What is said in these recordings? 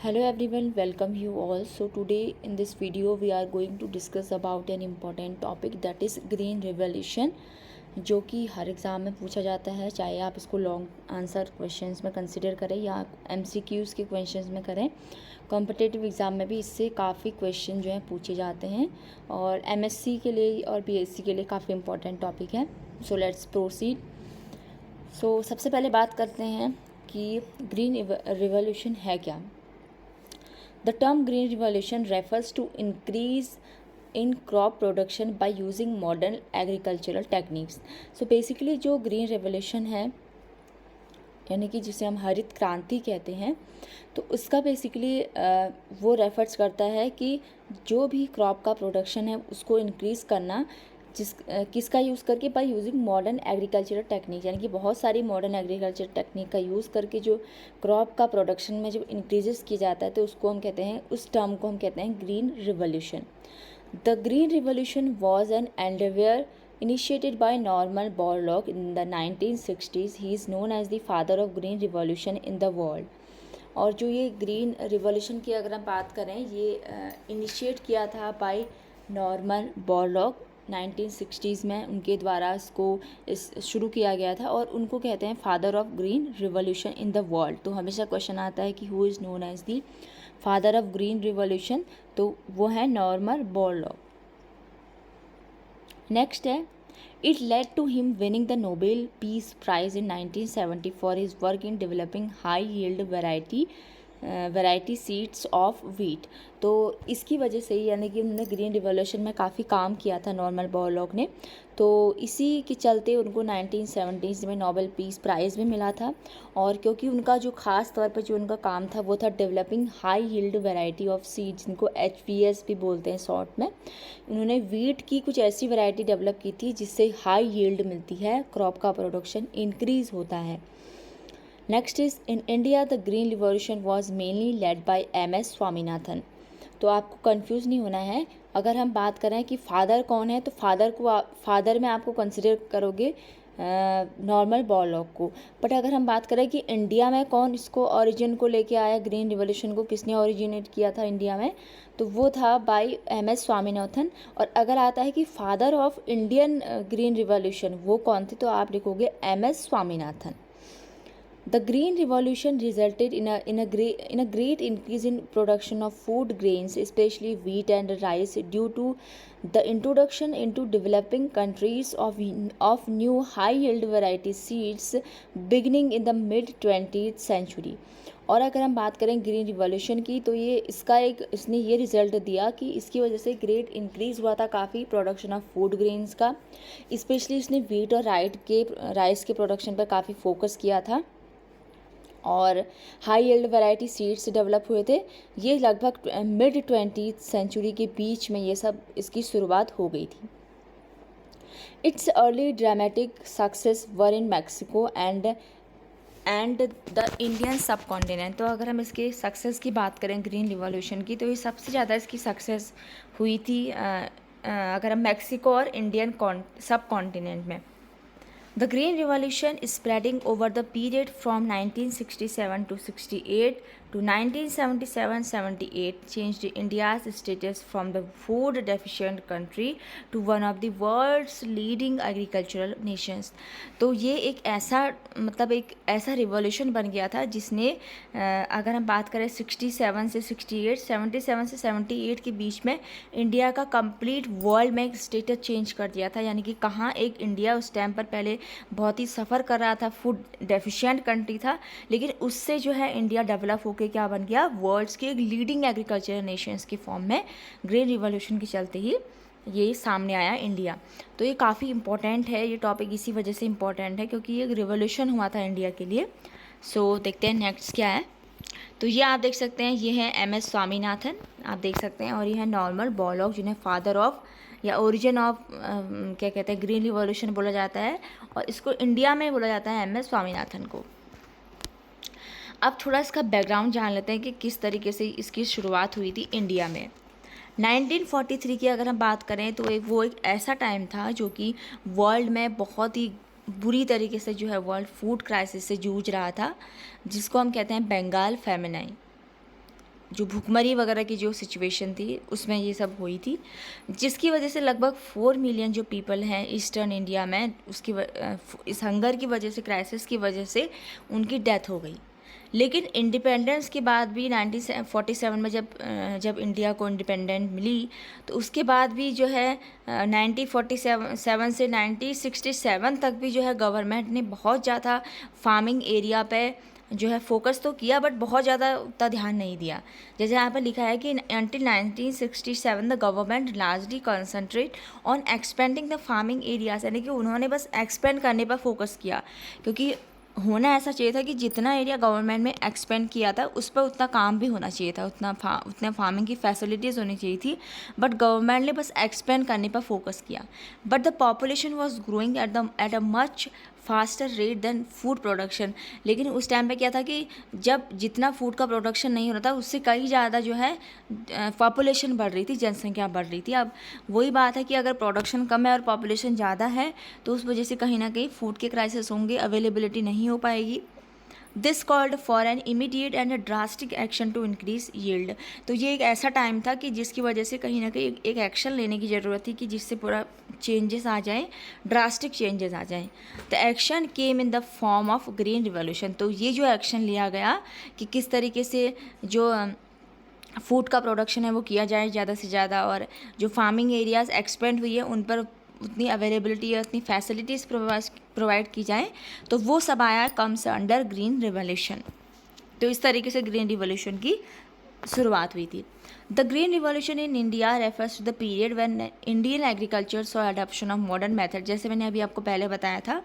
Hello everyone, welcome you all. So today in this video we are going to discuss about an important topic that is green revolution, जो कि हर exam में पूछा जाता है, चाहे आप इसको लॉन्ग आंसर क्वेश्चंस में कंसिडर करें या MCQs के क्वेश्चंस में करें। कॉम्पिटिटिव एग्ज़ाम में भी इससे काफ़ी क्वेश्चन जो हैं पूछे जाते हैं और MSc के लिए और BSc के लिए काफ़ी इंपॉर्टेंट टॉपिक है। So let's proceed. सो सबसे पहले बात करते हैं कि ग्रीन रिवॉल्यूशन है क्या। The term green revolution refers to increase in crop production by using modern agricultural techniques. So basically जो green revolution है यानी कि जिसे हम हरित क्रांति कहते हैं, तो उसका बेसिकली वो रेफर्स करता है कि जो भी क्रॉप का प्रोडक्शन है उसको इंक्रीज़ करना किसका यूज़ करके, by using modern agricultural technique, यानी कि बहुत सारी मॉडर्न एग्रीकल्चर टेक्निक का यूज़ करके जो क्रॉप का प्रोडक्शन में जब इंक्रीजेस किया जाता है तो उसको हम कहते हैं, उस टर्म को हम कहते हैं green revolution. The green revolution was an Endeavour initiated by Norman Borlaug in the 1960s. He is known as the father of green revolution in the world. और जो ये ग्रीन रिवॉल्यूशन की अगर हम बात करें, ये इनिशिएट किया था बाय नॉर्मन बोरलॉग 1960s में, उनके द्वारा इसको शुरू किया गया था और उनको कहते हैं father of green revolution in the world. तो हमेशा क्वेश्चन आता है कि who is known as the father of green revolution, तो वो है नॉर्मन बोरलॉग। नेक्स्ट है, it led to him winning the Nobel Peace Prize in 1970 for his work in developing high yield variety seeds of wheat. तो इसकी वजह से ही, यानी कि उन्होंने ग्रीन रिवॉल्यूशन में काफ़ी काम किया था नॉर्मन बोरलॉग ने, तो इसी के चलते उनको 1970s में नोबेल पीस प्राइज़ भी मिला था। और क्योंकि उनका जो ख़ास तौर पर जो उनका काम था वो था developing high yield variety of seeds, जिनको HVS भी बोलते हैं शॉर्ट में। उन्होंने वीट की कुछ ऐसी वैरायटी डेवलप की थी जिससे हाई यील्ड मिलती है, क्रॉप का प्रोडक्शन इंक्रीज़ होता है। Next is, in India the green revolution was mainly led by MS Swaminathan. तो आपको कंफ्यूज नहीं होना है, अगर हम बात करें कि फादर कौन है, तो फादर में आपको कंसिडर करोगे नॉर्मन बोरलॉग को। बट अगर हम बात करें कि इंडिया में कौन इसको ओरिजिन को लेके आया, ग्रीन रिवॉल्यूशन को किसने ओरिजिनेट किया था इंडिया में, तो वो था बाय MS स्वामीनाथन। और अगर आता है कि father of Indian green revolution वो कौन थे, तो आप लिखोगे MS Swaminathan. The Green Revolution resulted in a great increase in production of food grains, especially wheat and rice, due to the introduction into developing countries of new high-yield variety seeds beginning in the mid-20th century. और अगर हम बात करें green revolution की, तो इसने ये result दिया कि इसकी वजह से ग्रेट इंक्रीज़ हुआ था काफ़ी प्रोडक्शन ऑफ फूड ग्रेन्स का, स्पेशली इसने वीट और राइस के प्रोडक्शन पर काफ़ी फोकस किया था और high yield variety seeds develop हुए थे। ये लगभग mid-20th सेंचुरी के बीच में ये सब इसकी शुरुआत हो गई थी। It's early dramatic success were in Mexico and the Indian सब कॉन्टिनेंट। तो अगर हम इसके सक्सेस की बात करें ग्रीन रिवॉल्यूशन की, तो ये सबसे ज़्यादा इसकी सक्सेस हुई थी अगर हम मैक्सिको और इंडियन सब कॉन्टिनेंट में। The Green Revolution is spreading over the period from 1967 to 68 to 1977-78 changed India's status from the food deficient country to one of the world's leading agricultural nations. तो ये एक ऐसा रिवॉल्यूशन बन गया था जिसने अगर हम बात करें 67 से 68, 77 से 78 के बीच में इंडिया का कंप्लीट वर्ल्ड में स्टेटस चेंज कर दिया था। यानी कि कहाँ एक इंडिया उस टाइम पर पहले बहुत ही सफ़र कर रहा था, फूड डेफिशिएंट कंट्री था, लेकिन उससे जो है इंडिया डेवलप होकर क्या बन गया, वर्ल्ड्स के एक लीडिंग एग्रीकल्चर नेशंस की फॉर्म में। ग्रीन रिवॉल्यूशन के चलते ही ये सामने आया इंडिया। तो ये काफ़ी इंपॉर्टेंट है, ये टॉपिक इसी वजह से इंपॉर्टेंट है क्योंकि ये रिवॉल्यूशन हुआ था इंडिया के लिए। सो देखते हैं नेक्स्ट क्या है। तो ये आप देख सकते हैं, ये है MS स्वामीनाथन, आप देख सकते हैं, और ये है नॉर्मन बोरलॉग जिन्हें फादर ऑफ या ओरिजिन ऑफ क्या कहते हैं ग्रीन रिवॉल्यूशन बोला जाता है, और इसको इंडिया में बोला जाता है MS स्वामीनाथन को। अब थोड़ा इसका बैकग्राउंड जान लेते हैं कि किस तरीके से इसकी शुरुआत हुई थी इंडिया में। 1943 की अगर हम बात करें तो वो एक ऐसा टाइम था जो कि वर्ल्ड में बहुत ही बुरी तरीके से जो है वर्ल्ड फूड क्राइसिस से जूझ रहा था, जिसको हम कहते हैं बंगाल फेमिनाइन। जो भुखमरी वगैरह की जो सिचुएशन थी उसमें ये सब हुई थी, जिसकी वजह से लगभग 4 मिलियन जो पीपल हैं ईस्टर्न इंडिया में इस हंगर की वजह से, क्राइसिस की वजह से उनकी डेथ हो गई। लेकिन इंडिपेंडेंस के बाद भी 1947 में जब इंडिया को इंडिपेंडेंट मिली, तो उसके बाद भी जो है 1947 से 1967 तक भी जो है गवर्नमेंट ने बहुत ज़्यादा फार्मिंग एरिया पे जो है फोकस तो किया, बट बहुत ज़्यादा उतना ध्यान नहीं दिया। जैसे यहाँ पर लिखा है कि until 1967 the government largely concentrate on expanding the farming areas, यानी कि उन्होंने बस एक्सपेंड करने पर फोकस किया, क्योंकि होना ऐसा चाहिए था कि जितना एरिया गवर्नमेंट में एक्सपेंड किया था उस पर उतना काम भी होना चाहिए था, उतना फार्मिंग की फैसिलिटीज़ होनी चाहिए थी, बट गवर्नमेंट ने बस एक्सपेंड करने पर फोकस किया। But the population was growing at a much faster rate than food production. लेकिन उस टाइम पे क्या था कि जब जितना फूड का प्रोडक्शन नहीं हो रहा था उससे कहीं ज़्यादा जो है पॉपुलेशन बढ़ रही थी, जनसंख्या बढ़ रही थी। अब वही बात है कि अगर प्रोडक्शन कम है और पॉपुलेशन ज़्यादा है तो उस वजह से कहीं ना कहीं फूड के क्राइसिस होंगे, अवेलेबिलिटी नहीं हो पाएगी। This called for an immediate and drastic action to increase yield. तो ये एक ऐसा टाइम था कि जिसकी वजह से कहीं ना कहीं एक एक्शन लेने की ज़रूरत थी कि जिससे पूरा चेंजेस आ जाएं, ड्रास्टिक चेंजेस आ जाएं। The action came in the form of green revolution. तो ये जो एक्शन लिया गया कि किस तरीके से जो फूड का प्रोडक्शन है वो किया जाए ज़्यादा से ज़्यादा, और जो फार्मिंग एरियाज़ एक्सपेंड हुई है उन पर उतनी अवेलेबिलिटी या उतनी फैसिलिटीज़ प्रोवाइड की जाए, तो वो सब आया कम्स अंडर ग्रीन रिवॉल्यूशन। तो इस तरीके से ग्रीन रिवॉल्यूशन की शुरुआत हुई थी। The green revolution in India refers to the period when Indian agriculture saw adoption of modern method. जैसे मैंने अभी आपको पहले बताया था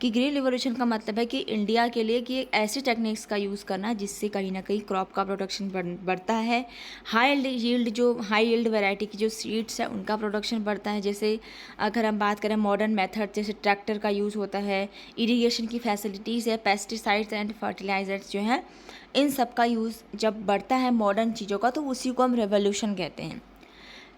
कि ग्रीन रिवॉल्यूशन का मतलब है कि इंडिया के लिए कि ऐसी टेक्निक्स का यूज़ करना जिससे कहीं ना कहीं क्रॉप का प्रोडक्शन बढ़ता है, हाई यील्ड वैरायटी की जो सीड्स है उनका प्रोडक्शन बढ़ता है। जैसे अगर हम बात करें मॉडर्न मेथड, जैसे ट्रैक्टर का यूज़ होता है, इरीगेशन की फैसिलिटीज़ है, पेस्टिसाइड्स एंड फर्टिलाइजर्स जो हैं, इन सब का यूज़ जब बढ़ता है मॉडर्न चीज़ों का, तो उसी को हम रेवोल्यूशन कहते हैं।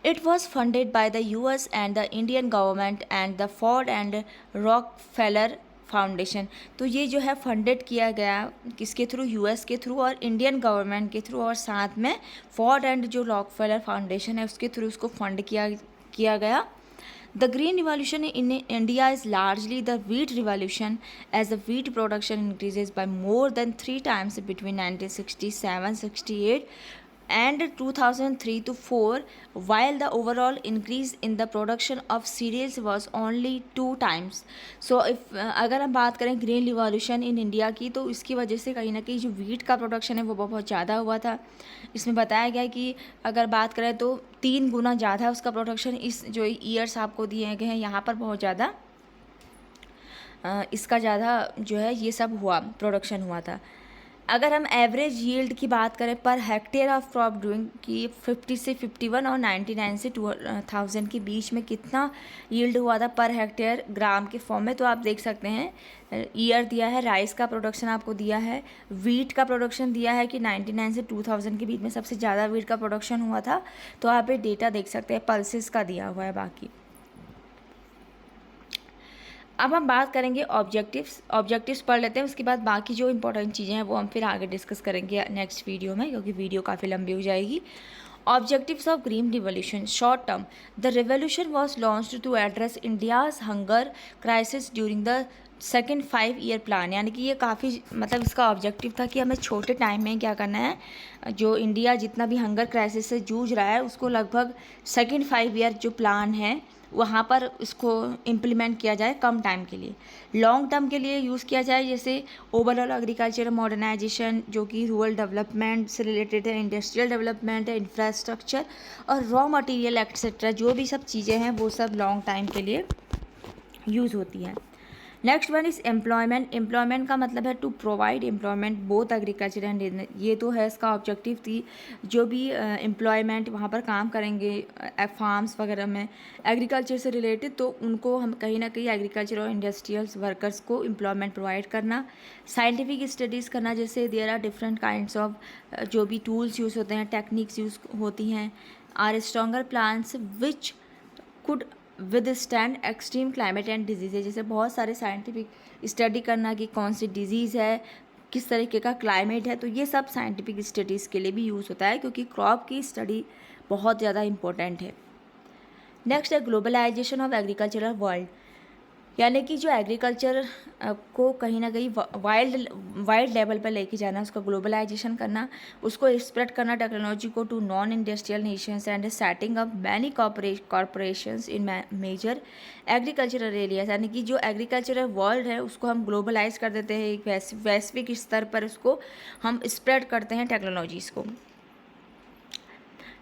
It was funded by the US and the Indian government and the Ford and Rockefeller foundation. तो ये जो है फंडेड किया गया किसके थ्रू, US के थ्रू और इंडियन गवर्नमेंट के थ्रू, और साथ में फोर्ड एंड जो रॉकफेलर फाउंडेशन है उसके थ्रू उसको फंड किया गया। The green revolution in India is largely the wheat revolution, as the wheat production increases by more than 3 times between 1967-68 and 2003 to 4, while the overall increase in the production of cereals was only 2 times. So if अगर हम बात करें green revolution in India की, तो इसकी वजह से कहीं ना कहीं जो वीट का प्रोडक्शन है वो बहुत ज़्यादा हुआ था। इसमें बताया गया कि अगर बात करें तो 3 गुना ज़्यादा उसका प्रोडक्शन इस जो ईयर्स आपको दिए गए हैं यहाँ पर बहुत ज़्यादा इसका ज़्यादा जो है ये सब प्रोडक्शन हुआ था। अगर हम एवरेज यील्ड की बात करें per hectare of crop growing की 50 से 51 और 99 से 2000 के बीच में कितना यील्ड हुआ था पर हेक्टेयर ग्राम के फॉर्म में, तो आप देख सकते हैं ईयर दिया है, राइस का प्रोडक्शन आपको दिया है, वीट का प्रोडक्शन दिया है कि 99 से 2000 के बीच में सबसे ज़्यादा वीट का प्रोडक्शन हुआ था। तो आप ये डेटा देख सकते हैं, पल्सेस का दिया हुआ है बाकी। अब हम बात करेंगे ऑब्जेक्टिव्स पढ़ लेते हैं, उसके बाद बाकी जो इंपॉर्टेंट चीज़ें हैं वो हम फिर आगे डिस्कस करेंगे नेक्स्ट वीडियो में, क्योंकि वीडियो काफ़ी लंबी हो जाएगी। Objectives of green revolution short term, the revolution was launched to address India's hunger crisis during the second 5-year plan. यानी कि ये काफ़ी मतलब इसका ऑब्जेक्टिव था कि हमें छोटे टाइम में क्या करना है, जो इंडिया जितना भी हंगर क्राइसिस से जूझ रहा है उसको लगभग सेकेंड 5-year जो प्लान है वहाँ पर इसको इम्प्लीमेंट किया जाए कम टाइम के लिए, लॉन्ग टर्म के लिए यूज़ किया जाए। जैसे ओवरऑल एग्रीकल्चर मॉडर्नाइजेशन जो कि रूरल डेवलपमेंट से रिलेटेड है, इंडस्ट्रियल डेवलपमेंट है, इंफ्रास्ट्रक्चर और रॉ मटेरियल एक्सेट्रा, जो भी सब चीज़ें हैं वो सब लॉन्ग टाइम के लिए यूज़ होती हैं। नेक्स्ट वन इज़ एम्प्लॉयमेंट का मतलब है to provide employment both agriculture and, ये तो है इसका ऑब्जेक्टिव थी। जो भी एम्प्लॉयमेंट वहाँ पर काम करेंगे फार्म्स वगैरह में एग्रीकल्चर से रिलेटेड, तो उनको हम कहीं ना कहीं एग्रीकल्चर और इंडस्ट्रियल वर्कर्स को एम्प्लॉयमेंट प्रोवाइड करना। साइंटिफिक स्टडीज़ करना, जैसे there are different kinds of जो भी टूल्स यूज़ होते हैं, टेक्निक्स यूज़ होती हैं, are stronger plants which could withstand extreme climate and disease. जैसे बहुत सारे साइंटिफिक स्टडी करना कि कौन सी डिजीज़ है, किस तरीके का क्लाइमेट है, तो ये सब साइंटिफिक स्टडीज़ के लिए भी यूज़ होता है, क्योंकि क्रॉप की स्टडी बहुत ज़्यादा इंपॉर्टेंट है। नेक्स्ट है ग्लोबलाइजेशन ऑफ एग्रीकल्चरल वर्ल्ड, यानी कि जो एग्रीकल्चर को कहीं ना कहीं वाइल्ड लेवल पर लेके जाना, उसका ग्लोबलाइजेशन करना, उसको स्प्रेड करना टेक्नोलॉजी को to non industrial nations and setting up many corporations in major agricultural areas, यानी कि जो एग्रीकल्चरल वर्ल्ड है उसको हम ग्लोबलाइज कर देते हैं, एक वैश्विक स्तर पर उसको हम स्प्रेड करते हैं टेक्नोलॉजीज़ को।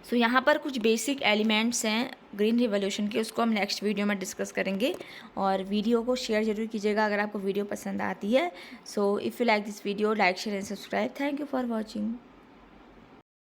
सो यहाँ पर कुछ बेसिक एलिमेंट्स हैं ग्रीन रिवॉल्यूशन के, उसको हम नेक्स्ट वीडियो में डिस्कस करेंगे। और वीडियो को शेयर जरूर कीजिएगा अगर आपको वीडियो पसंद आती है। So if you like this video, like share and subscribe. Thank you for watching.